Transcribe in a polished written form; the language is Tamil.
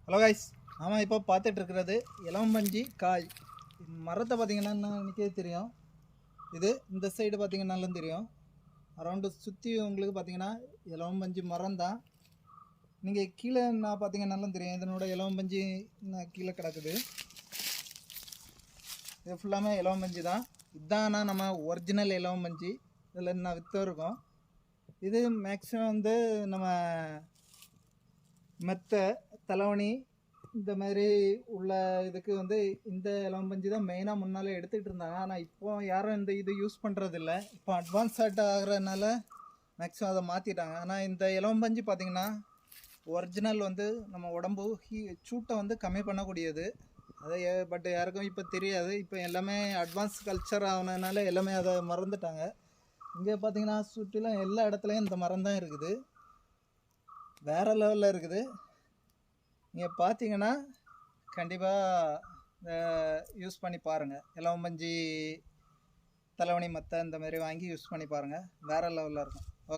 ஹலோ கைஸ், ஆமாம் இப்போ பார்த்துட்டு இருக்கிறது இளம்பஞ்சி காய். மரத்தை பார்த்தீங்கன்னா எனக்கே தெரியும். இது இந்த சைடு பார்த்தீங்கன்னாலும் தெரியும். அரௌண்டு சுற்றி உங்களுக்கு பார்த்தீங்கன்னா இளம்பஞ்சி மரம் தான். நீங்கள் கீழே நான் பார்த்தீங்கன்னாலும் தெரியும். இதனோட இளம்பஞ்சி கீழே கிடக்குது. இது ஃபுல்லாமே இளம்பஞ்சி தான். இதுதான் நம்ம ஒரிஜினல் இளம்பஞ்சி. இதில் நான் விற்று இருக்கோம். இது மேக்ஸிமம் வந்து நம்ம மெத்தை, தலைவணி இந்த மாதிரி உள்ள இதுக்கு வந்து இந்த இளம்பஞ்சி தான் மெயினாக முன்னால் எடுத்துகிட்டு இருந்தாங்க. ஆனால் இப்போ யாரும் இந்த இது யூஸ் பண்ணுறதில்ல. இப்போ அட்வான்ஸ் ஆட் ஆகிறதுனால மேக்ஸிமம் அதை மாற்றிட்டாங்க. ஆனால் இந்த இளம்பஞ்சி பார்த்திங்கன்னா ஒரிஜினல் வந்து நம்ம உடம்பு சூட்டை வந்து கம்மி பண்ணக்கூடியது. அதை பட் யாருக்கும் இப்போ தெரியாது. இப்போ எல்லாமே அட்வான்ஸ் கல்ச்சர் ஆனதுனால எல்லாமே அதை மறந்துட்டாங்க. இங்கே பார்த்தீங்கன்னா சுற்றிலும் எல்லா இடத்துலையும் இந்த மரம் தான் இருக்குது. வேறு லெவலில் இருக்குது. நீங்கள் பார்த்தீங்கன்னா கண்டிப்பாக யூஸ் பண்ணி பாருங்கள். இளவம்பஞ்சி தலைவணி மற்ற இந்த மாதிரி வாங்கி யூஸ் பண்ணி பாருங்கள். வேறு லெவலில் இருக்கும்.